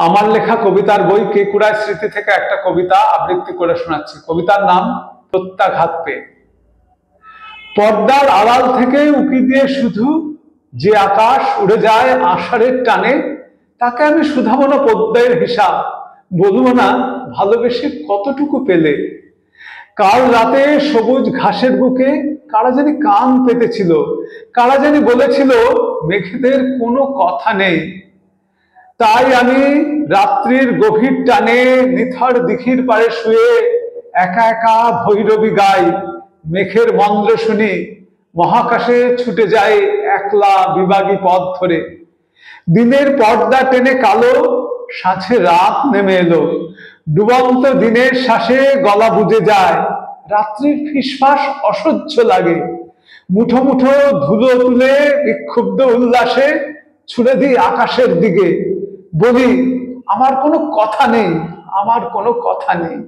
আমার লেখা কবিতার বই কেকুড়ায় স্মৃতি থেকে একটা কবিতা আবৃত্তি করে শোনাচ্ছি। কবিতার নাম প্রত্যাঘাত পেয়ে। পর্দার আড়াল থেকে উকি দিয়ে শুধু যে আকাশ উড়ে যায় আষাঢ়ের টানে, তাকে আমি শুধাবো না পদ্মের হিসাব, বলবো না ভালোবেসে কতটুকু পেলে। কাল রাতে সবুজ ঘাসের বুকে কারা জানি কান পেতেছিল, কারা জানি বলেছিল মেঘেদের কোনো কথা নেই। তাই আমি রাত্রির গভীর টানে নিথর দিঘির পাড়ে শুয়ে একা একা ভৈরবী গাই, মেঘের মন্দ্র শুনি, মহাকাশে ছুটে যায় একলা বিবাগী পথ ধরে। দিনের পর্দা টেনে কালো, সাঁঝে রাত নেমে এলো, ডুবন্ত দিনের শ্বাসে গলা বুঝে যায়, রাত্রির ফিসফাস অসহ্য লাগে। মুঠো মুঠো ধুলো তুলে বিক্ষুব্ধ উল্লাসে ছুড়ে দিই আকাশের দিকে, বলি আমার কোনো কথা নেই, আমার কোনো কথা নেই।